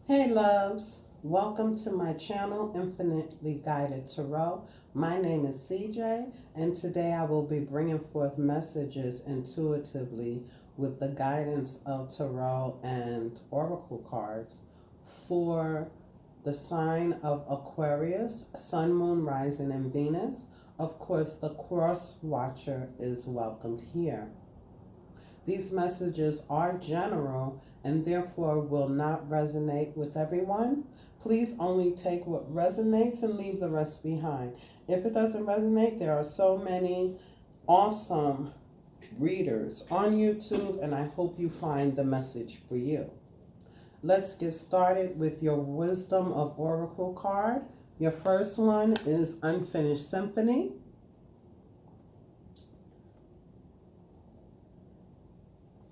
Hey loves, welcome to my channel, Infinitely Guided Tarot. My name is CJ, and today I will be bringing forth messages intuitively with the guidance of Tarot and Oracle cards for the sign of Aquarius, Sun, Moon, Rising, and Venus. Of course, the Cross Watcher is welcomed here. These messages are general and therefore will not resonate with everyone. Please only take what resonates and leave the rest behind. If it doesn't resonate, there are so many awesome readers on YouTube, and I hope you find the message for you. Let's get started with your Wisdom of Oracle card. Your first one is Unfinished Symphony.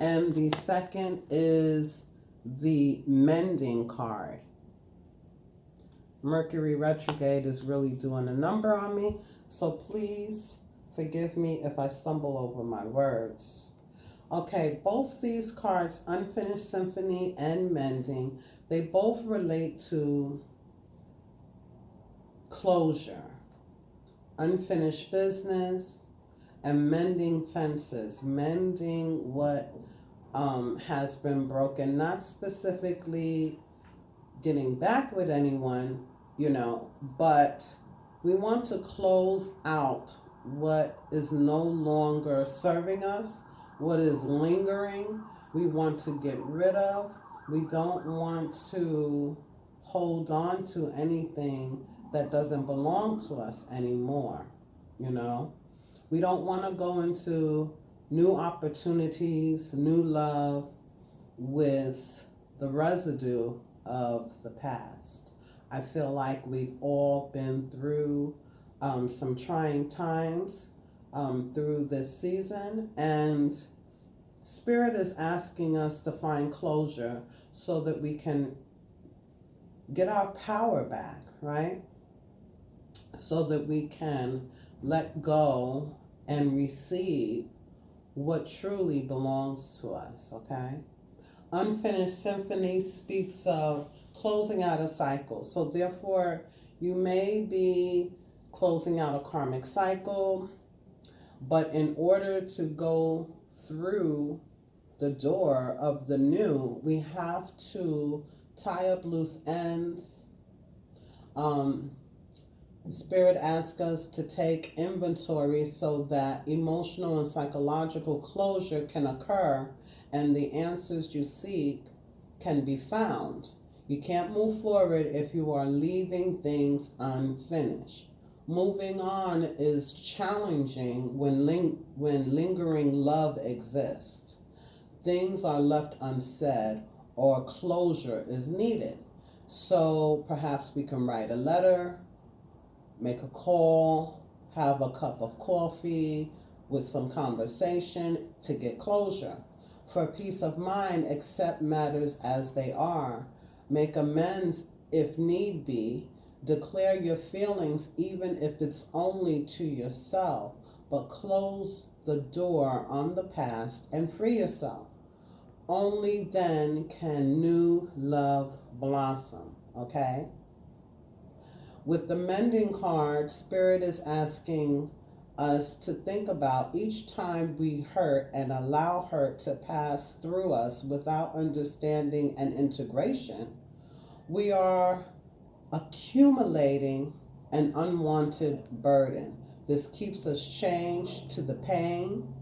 And the second is the Mending card. Mercury retrograde is really doing a number on me, so please forgive me if I stumble over my words. Okay, both these cards, Unfinished Symphony and Mending, they both relate to closure, unfinished business, and mending fences, mending what has been broken, not specifically getting back with anyone, but we want to close out what is no longer serving us, what is lingering, we want to get rid of. We don't want to hold on to anything that doesn't belong to us anymore, We don't want to go into new opportunities, new love with the residue of the past. I feel like we've all been through some trying times through this season, and Spirit is asking us to find closure so that we can get our power back, right? So that we can let go and receive what truly belongs to us, okay? Unfinished Symphony speaks of closing out a cycle. So therefore, you may be closing out a karmic cycle, but in order to go through the door of the new, we have to tie up loose ends. Spirit asks us to take inventory so that emotional and psychological closure can occur and the answers you seek can be found. You can't move forward if you are leaving things unfinished. Moving on is challenging when lingering love exists. Things are left unsaid or closure is needed. So perhaps we can write a letter, make a call, have a cup of coffee with some conversation to get closure. For peace of mind, accept matters as they are. Make amends if need be. Declare your feelings even if it's only to yourself. But close the door on the past and free yourself. Only then can new love blossom, okay? With the Mending card, Spirit is asking us to think about each time we hurt and allow hurt to pass through us without understanding and integration, we are accumulating an unwanted burden. This keeps us chained to the pain,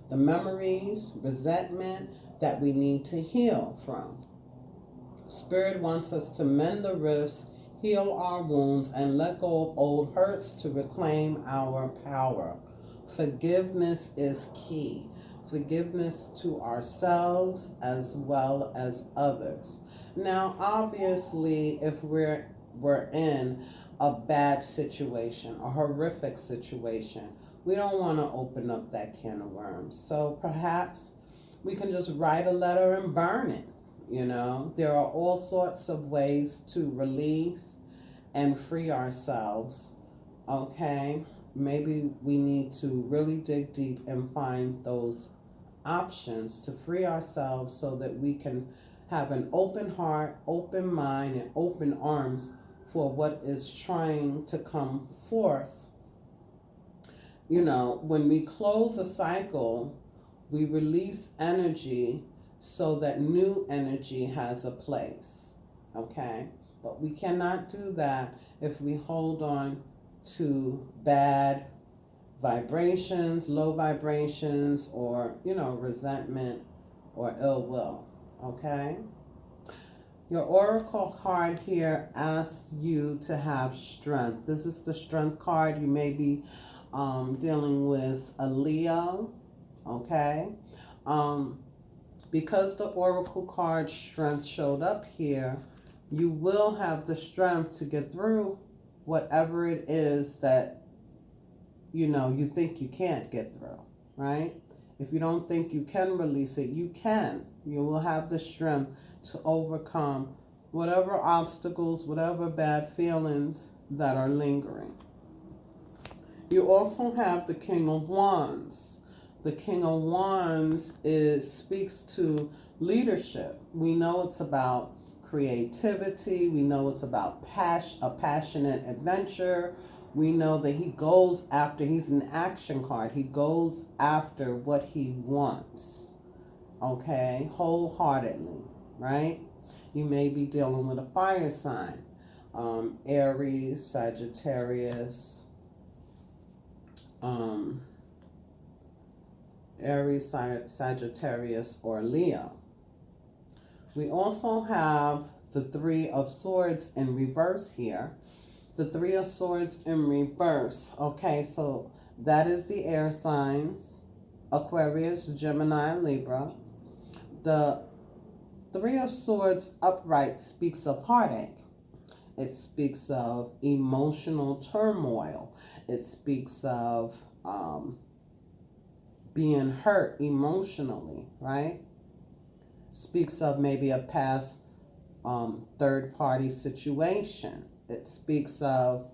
the memories, resentment that we need to heal from. Spirit wants us to mend the rifts, heal our wounds, and let go of old hurts to reclaim our power. Forgiveness is key. Forgiveness to ourselves as well as others. Now, obviously, if we're in a bad situation, a horrific situation, we don't want to open up that can of worms. So perhaps we can just write a letter and burn it. There are all sorts of ways to release and free ourselves, okay? Maybe we need to really dig deep and find those options to free ourselves so that we can Have an open heart, open mind, and open arms for what is trying to come forth. You know, when we close a cycle, we release energy so that new energy has a place. Okay? But we cannot do that if we hold on to bad vibrations, low vibrations, or, resentment or ill will. Okay? Your oracle card here asks you to have strength. This is the strength card. You may be dealing with a Leo. Okay? Because the oracle card strength showed up here, you will have the strength to get through whatever it is that you think you can't get through, right? If you don't think you can release it, you can. You will have the strength to overcome whatever obstacles, whatever bad feelings that are lingering. You also have the King of Wands. The King of Wands speaks to leadership. We know it's about creativity. We know it's about a passionate adventure. We know that he goes after, he's an action card. He goes after what he wants, okay, wholeheartedly, right? You may be dealing with a fire sign, Aries, Sagittarius, Sagittarius, or Leo. We also have the Three of Swords in reverse here. The Three of Swords in reverse. Okay, so that is the air signs, Aquarius, Gemini, Libra. The Three of Swords upright speaks of heartache. It speaks of emotional turmoil. It speaks of being hurt emotionally, right? Speaks of maybe a past third-party situation. It speaks of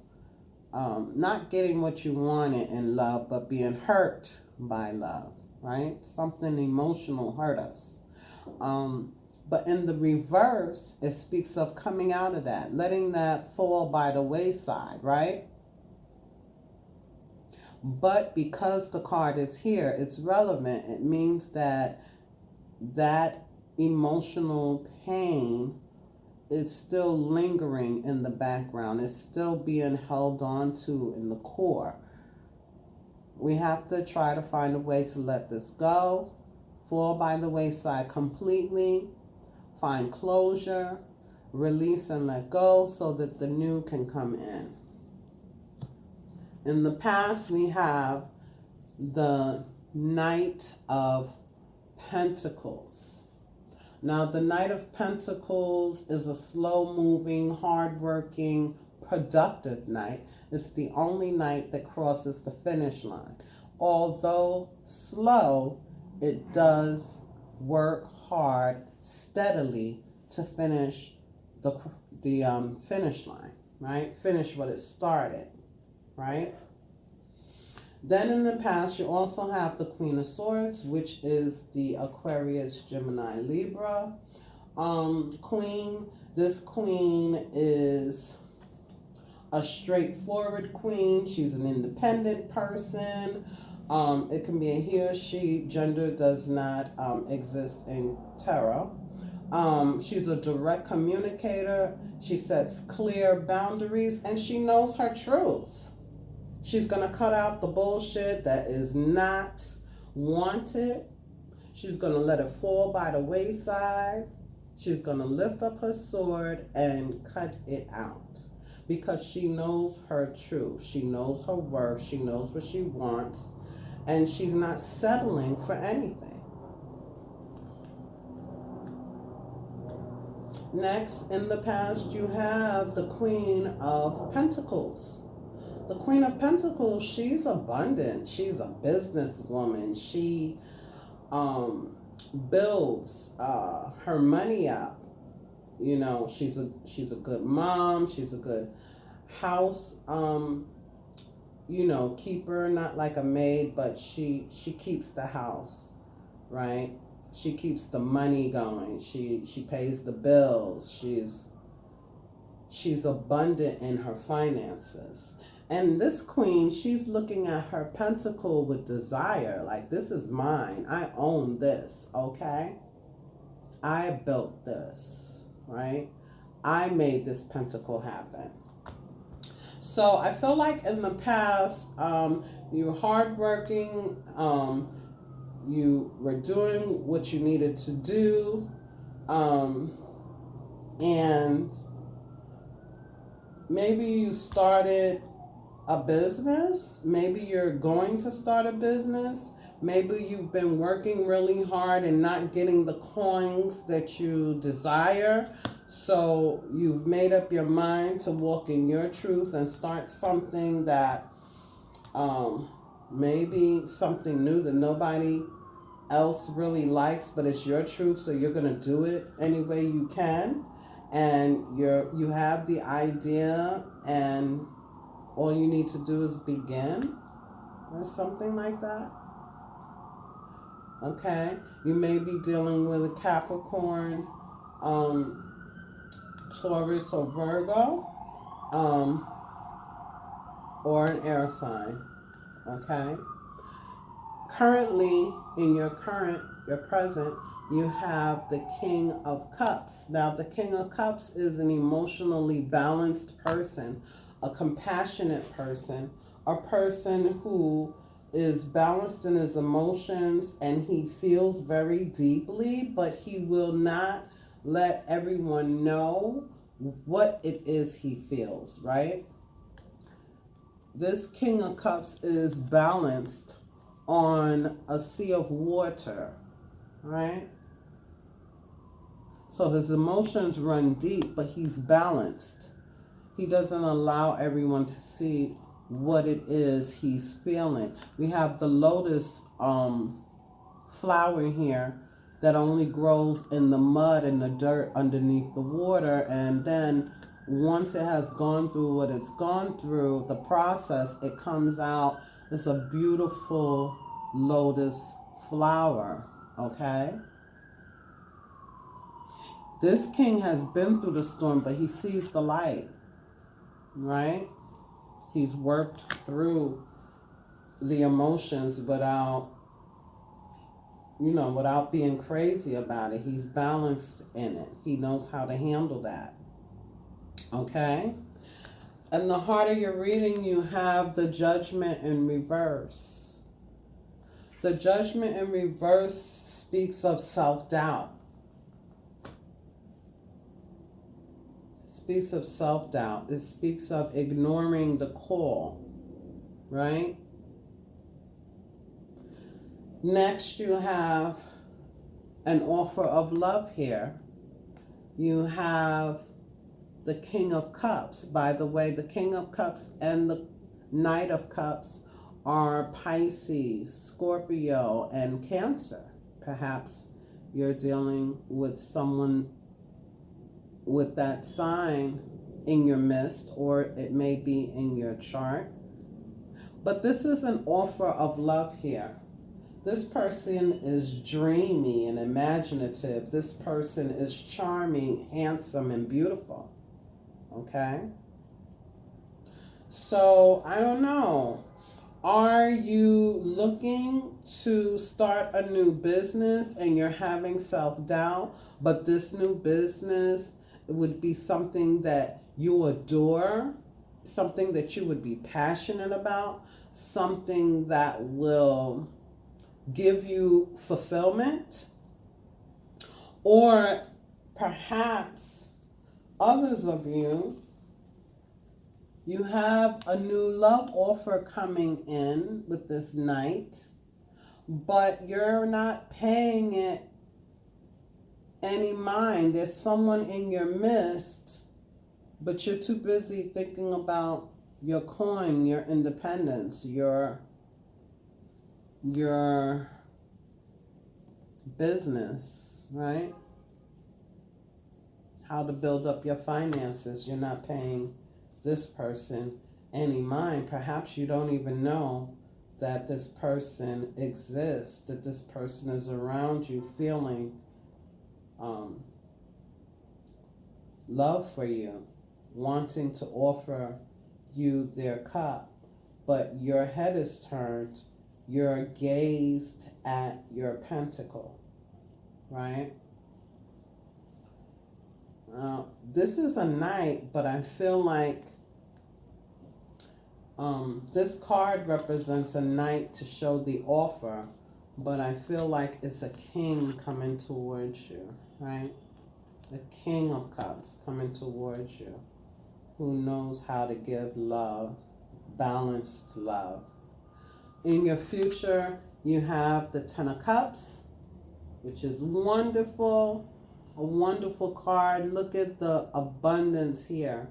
not getting what you wanted in love, but being hurt by love, right? Something emotional hurt us. But in the reverse, it speaks of coming out of that, letting that fall by the wayside, right? But because the card is here, it's relevant. It means that emotional pain is still lingering in the background. It's still being held on to in the core. We have to try to find a way to let this go, fall by the wayside completely, find closure, release and let go so that the new can come in. In the past, we have the Knight of Pentacles. Now, the Knight of Pentacles is a slow-moving, hard-working, productive knight. It's the only knight that crosses the finish line. Although slow, it does work hard, steadily to finish the finish line, right? Finish what it started, right? Then in the past, you also have the Queen of Swords, which is the Aquarius, Gemini, Libra queen. This queen is a straightforward queen. She's an independent person. It can be a he or she. Gender does not exist in tarot. She's a direct communicator. She sets clear boundaries, and she knows her truth. She's going to cut out the bullshit that is not wanted. She's going to let it fall by the wayside. She's going to lift up her sword and cut it out because she knows her truth. She knows her worth. She knows what she wants, and she's not settling for anything. Next, in the past, you have the Queen of Pentacles. The Queen of Pentacles, she's abundant. She's a businesswoman. She builds her money up. You know, she's a good mom. She's a good house, keeper. Not like a maid, but she keeps the house, right? She keeps the money going. She pays the bills. She's abundant in her finances. And this queen, she's looking at her pentacle with desire. Like, this is mine. I own this, okay? I built this, right? I made this pentacle happen. So I feel like in the past, you were hardworking. You were doing what you needed to do. And maybe you started a business. Maybe you're going to start a business. Maybe you've been working really hard and not getting the coins that you desire. So you've made up your mind to walk in your truth and start something that maybe something new that nobody else really likes, but it's your truth, so you're going to do it any way you can. And you have the idea, and all you need to do is begin, or something like that. Okay, you may be dealing with a Capricorn, Taurus, or Virgo, or an air sign. Okay. Currently, in your present, you have the King of Cups. Now, the King of Cups is an emotionally balanced person, a compassionate person, a person who is balanced in his emotions, and he feels very deeply, but he will not let everyone know what it is he feels, right? This King of Cups is balanced on a sea of water, right? So his emotions run deep, but he's balanced. He doesn't allow everyone to see what it is he's feeling. We have the lotus flower here that only grows in the mud and the dirt underneath the water, and then once it has gone through what it's gone through, the process, it comes out. It's a beautiful lotus flower, okay? This king has been through the storm, but he sees the light, right? He's worked through the emotions without being crazy about it. He's balanced in it. He knows how to handle that, okay? In the heart of your reading, you have the Judgment in reverse. The Judgment in reverse speaks of self-doubt. It speaks of self-doubt. It speaks of ignoring the call, right? Next, you have an offer of love here. You have the King of Cups. By the way, the King of Cups and the Knight of Cups are Pisces, Scorpio, and Cancer. Perhaps you're dealing with someone with that sign in your midst, or it may be in your chart. But this is an offer of love here. This person is dreamy and imaginative. This person is charming, handsome, and beautiful. Okay? So, I don't know. Are you looking to start a new business and you're having self-doubt, but this new business would be something that you adore, something that you would be passionate about, something that will give you fulfillment? Or perhaps others of you, you have a new love offer coming in with this Knight, but you're not paying it any mind. There's someone in your midst, but you're too busy thinking about your coin, your independence, your business, right? How to build up your finances. You're not paying this person any mind. Perhaps you don't even know that this person exists, that this person is around you, feeling love for you, wanting to offer you their cup, but your head is turned, you're gazed at your pentacle, right? This is a knight, but I feel like this card represents a knight to show the offer, but I feel like it's a king coming towards you, right? The King of Cups coming towards you, who knows how to give love, balanced love. In your future, you have the Ten of Cups, which is wonderful, a wonderful card. Look at the abundance here.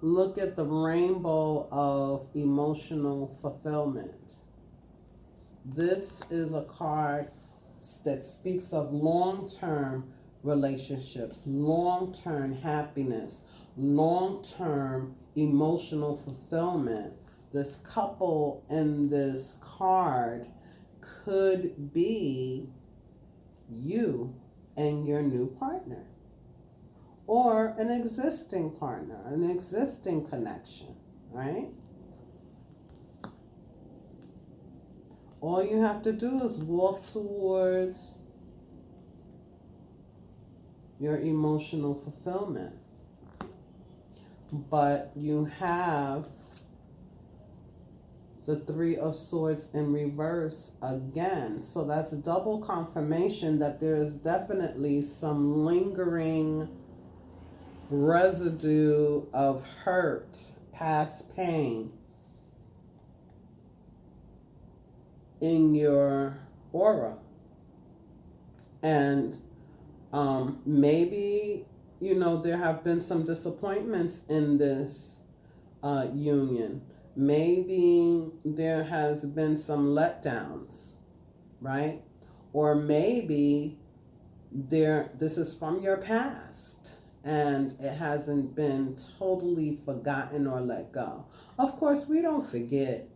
Look at the rainbow of emotional fulfillment. This is a card that speaks of long-term relationships, long-term happiness, long-term emotional fulfillment. This couple in this card could be you and your new partner, or an existing partner, an existing connection, right? All you have to do is walk towards your emotional fulfillment. But you have the Three of Swords in reverse again. So that's double confirmation that there is definitely some lingering residue of hurt, past pain in your aura. And maybe, there have been some disappointments in this union. Maybe there has been some letdowns, right? Or maybe this is from your past and it hasn't been totally forgotten or let go. Of course, we don't forget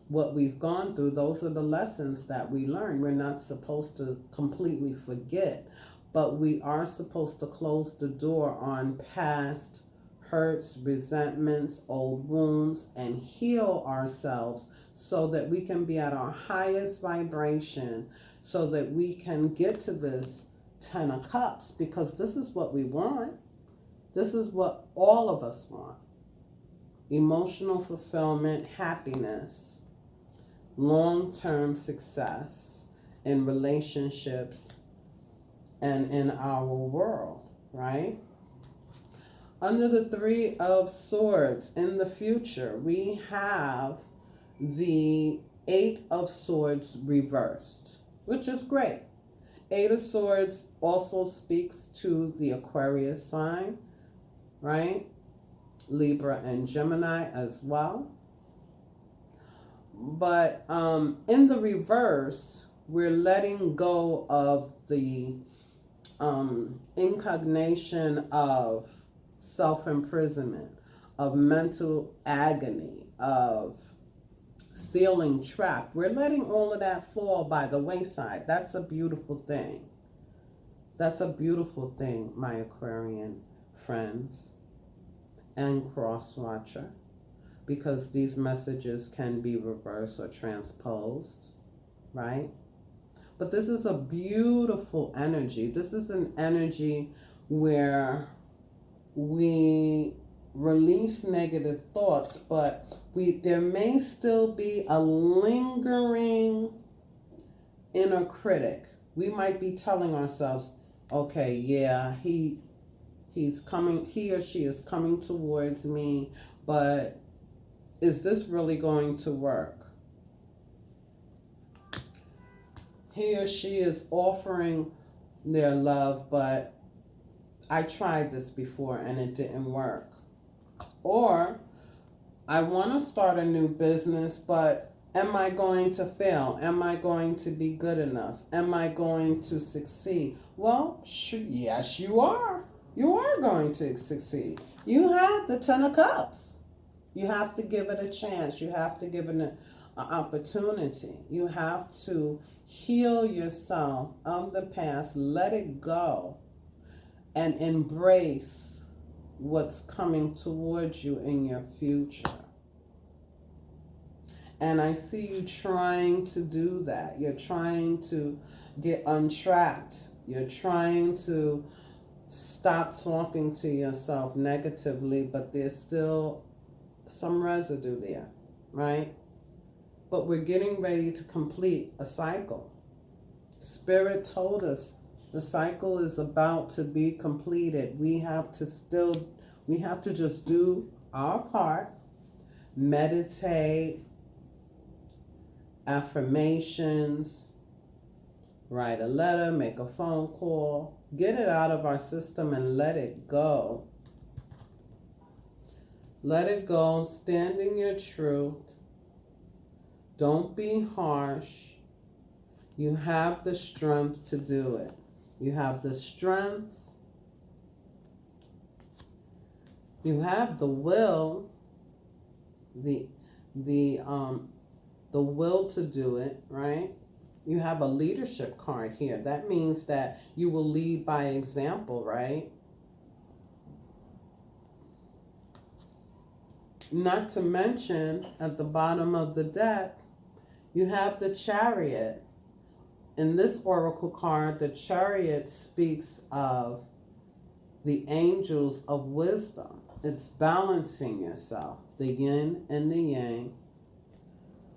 what we've gone through. Those are the lessons that we learn. We're not supposed to completely forget, but we are supposed to close the door on past hurts, resentments, old wounds, and heal ourselves so that we can be at our highest vibration, so that we can get to this Ten of Cups, because this is what we want. This is what all of us want. Emotional fulfillment, happiness, long-term success in relationships and in our world, right? Under the Three of Swords in the future, we have the Eight of Swords reversed, which is great. Eight of Swords also speaks to the Aquarius sign, right? Libra and Gemini as well. But in the reverse, we're letting go of the incarnation of self-imprisonment, of mental agony, of feeling trapped. We're letting all of that fall by the wayside. That's a beautiful thing. That's a beautiful thing, my Aquarian friends and cross-watcher, because these messages can be reversed or transposed, right? But this is a beautiful energy. This is an energy where we release negative thoughts, but there may still be a lingering inner critic. We might be telling ourselves, okay, yeah, he's coming, he or she is coming towards me, but is this really going to work? He or she is offering their love, but I tried this before and it didn't work. Or I want to start a new business, but am I going to fail? Am I going to be good enough? Am I going to succeed? Well, yes, you are. You are going to succeed. You have the Ten of Cups. You have to give it a chance. You have to give it an opportunity. You have to heal yourself of the past, let it go, and embrace what's coming towards you in your future. And I see you trying to do that. You're trying to get untrapped. You're trying to stop talking to yourself negatively, but there's still some residue there, right? But we're getting ready to complete a cycle. Spirit told us the cycle is about to be completed. We have to just do our part, meditate, affirmations, write a letter, make a phone call, get it out of our system and let it go. Let it go. Stand in your truth. Don't be harsh. You have the strength to do it. You have the strength. You have the will. The will to do it, right? You have a leadership card here. That means that you will lead by example, right? Not to mention, at the bottom of the deck, you have the Chariot. In this oracle card, the Chariot speaks of the angels of wisdom. It's balancing yourself, the yin and the yang.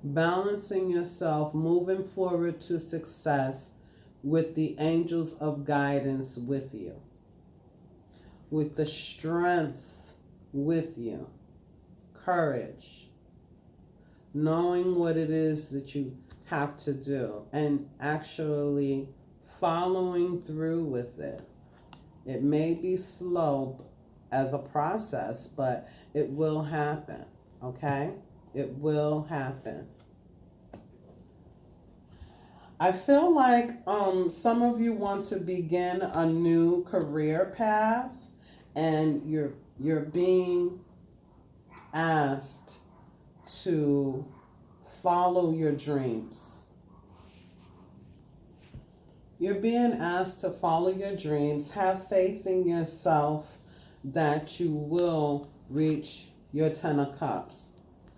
Balancing yourself, moving forward to success with the angels of guidance with you. With the strength with you. Courage. Knowing what it is that you have to do and actually following through with it. It may be slow as a process, but it will happen, okay? It will happen. I feel like some of you want to begin a new career path, and you're being asked to follow your dreams. You're being asked to follow your dreams. Have faith in yourself that you will reach your 10 of Cups.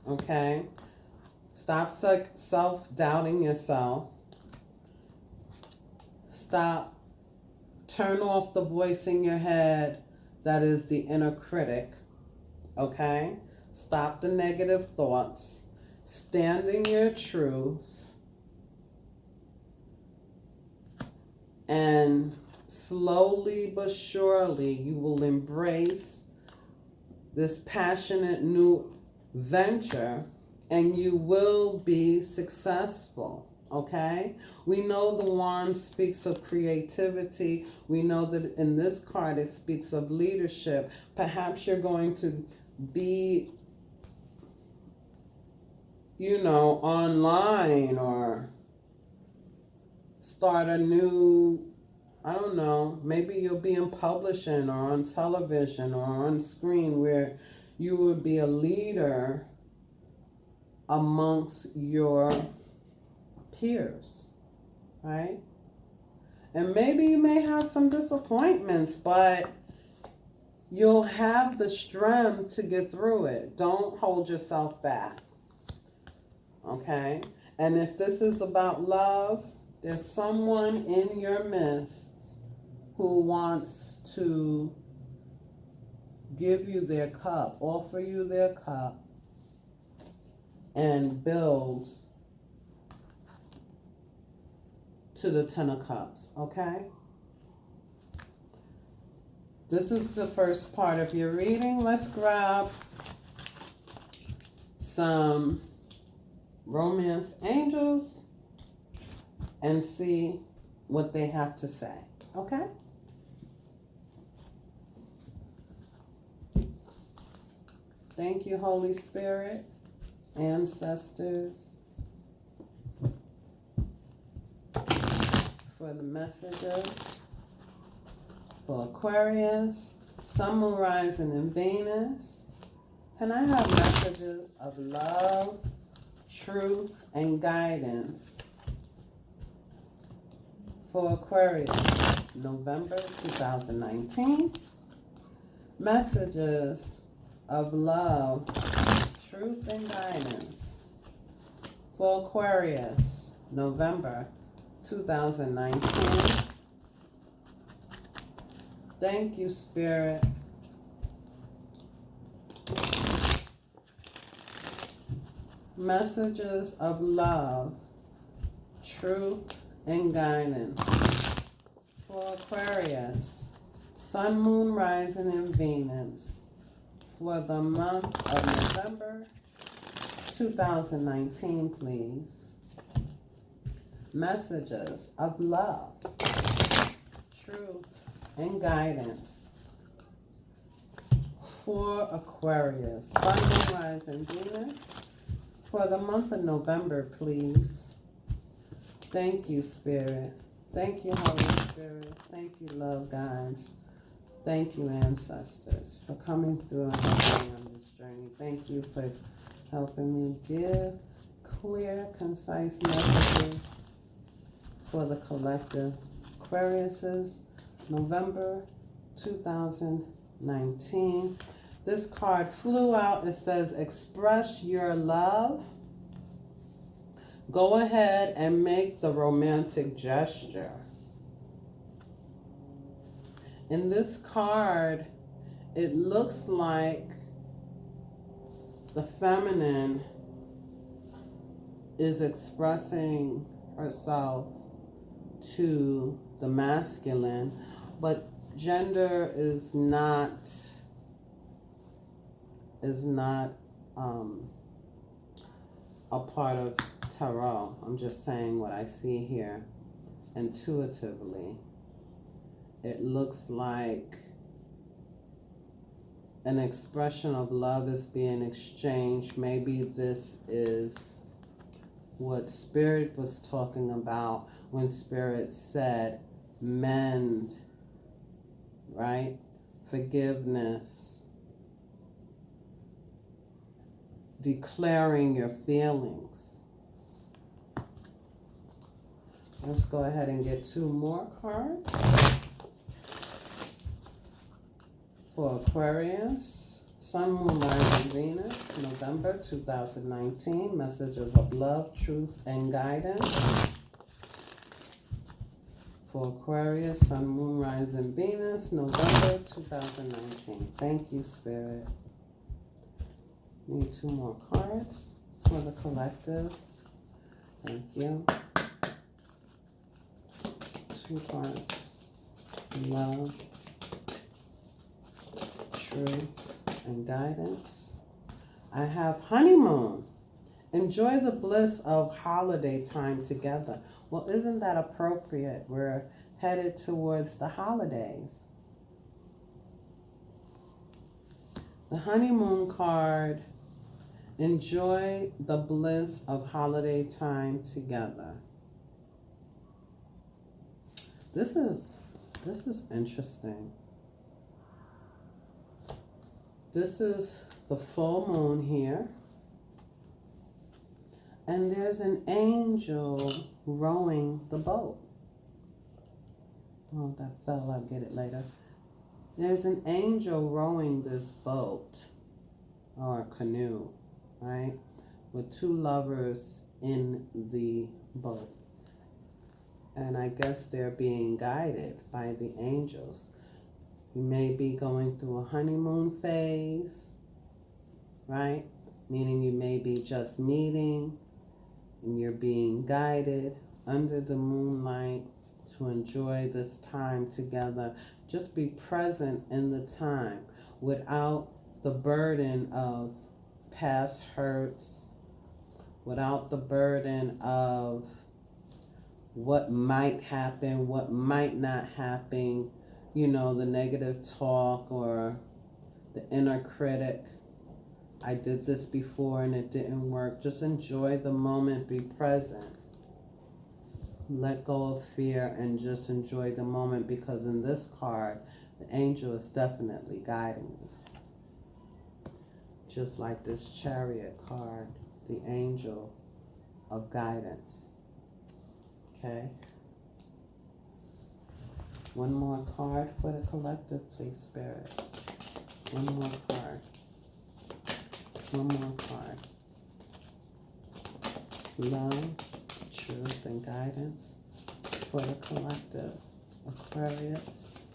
Okay? Stop self-doubting yourself. Stop. Turn off the voice in your head that is the inner critic. Okay? Stop the negative thoughts. Stand in your truth. And slowly but surely you will embrace this passionate new venture and you will be successful. Okay? We know the wand speaks of creativity. We know that in this card it speaks of leadership. Perhaps you're going to be, online or start a new, I don't know, maybe you'll be in publishing or on television or on screen where you would be a leader amongst your peers, right? And maybe you may have some disappointments, but you'll have the strength to get through it. Don't hold yourself back, okay? And if this is about love, there's someone in your midst who wants to give you their cup, offer you their cup, and build to the 10 of Cups, okay? This is the first part of your reading. Let's grab some romance angels and see what they have to say, okay? Thank you, Holy Spirit, ancestors, for the messages for Aquarius, Sun, Moon, Rising, and Venus. Can I have messages of love truth, and guidance for Aquarius, November 2019. Messages of love, truth, and guidance for Aquarius, November 2019. Thank you, Spirit. Messages of love, truth, and guidance for Aquarius, Sun, Moon, Rising, and Venus for the month of November 2019, please. Messages of love, truth, and guidance for Aquarius, Sun, Moon, Rising, Venus for the month of November, please. Thank you, Spirit. Thank you, Holy Spirit. Thank you, love guides. Thank you, ancestors, for coming through and helping me on this journey. Thank you for helping me give clear, concise messages for the collective Aquariuses, November 2019. This card flew out. It says, express your love. Go ahead and make the romantic gesture. In this card, it looks like the feminine is expressing herself to the masculine, but gender is not a part of tarot. I'm just saying what I see here intuitively. It looks like an expression of love is being exchanged. Maybe this is what Spirit was talking about when Spirit said mend, right? Forgiveness. Declaring your feelings. Let's go ahead and get two more cards for Aquarius, Sun, Moon, Rising, Venus, November 2019. Messages of love, truth, and guidance for Aquarius, Sun, Moon, Rising, Venus, November 2019. Thank you, Spirit. Need two more cards for the collective. Thank you. Two cards. Love, truth, and guidance. I have honeymoon. Enjoy the bliss of holiday time together. Well, isn't that appropriate? We're headed towards the holidays. The honeymoon card. Enjoy the bliss of holiday time together. This is interesting. This is the full moon here. And there's an angel rowing the boat. Oh, that fell. I'll get it later. There's an angel rowing this boat or canoe, right? With two lovers in the boat. And I guess they're being guided by the angels. You may be going through a honeymoon phase, right? Meaning you may be just meeting and you're being guided under the moonlight to enjoy this time together. Just be present in the time without the burden of past hurts, without the burden of what might happen, what might not happen, you know, the negative talk or the inner critic. I did this before and it didn't work. Just enjoy the moment, be present. Let go of fear and just enjoy the moment, because in this card, the angel is definitely guiding you. Just like this Chariot card, the angel of guidance. Okay. One more card for the collective, please, Spirit. One more card. One more card. Love, truth, and guidance for the collective. Aquarius,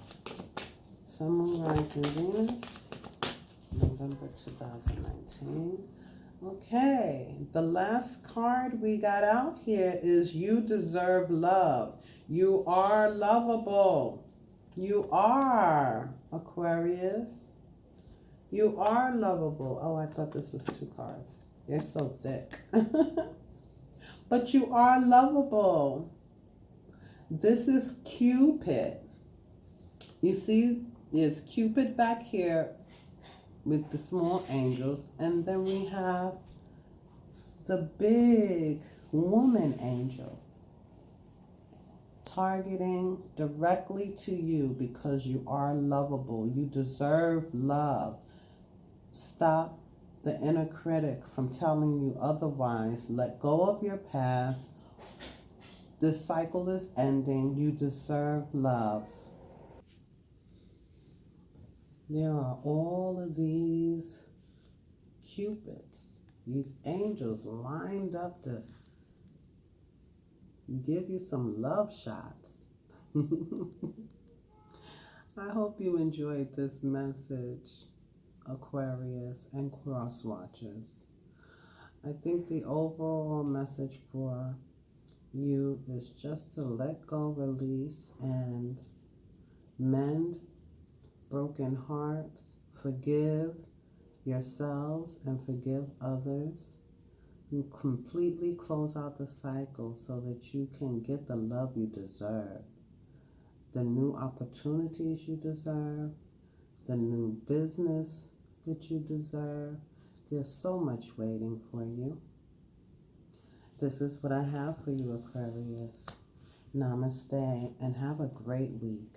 Sun, Moon, Rising, Venus, November 2019. Okay, the last card we got out here is you deserve love. You are lovable. You are, Aquarius. You are lovable. Oh, I thought this was 2 cards. You're so thick. But you are lovable. This is Cupid. You see, there's Cupid back here with the small angels, and then we have the big woman angel targeting directly to you because you are lovable. You deserve love. Stop the inner critic from telling you otherwise. Let go of your past. This cycle is ending. You deserve love. There are all of these cupids, these angels lined up to give you some love shots. I hope you enjoyed this message, Aquarius and cross watchers. I think the overall message for you is just to let go, release, and mend broken hearts, forgive yourselves and forgive others. You completely close out the cycle so that you can get the love you deserve, the new opportunities you deserve, the new business that you deserve. There's so much waiting for you. This is what I have for you, Aquarius. Namaste, and have a great week.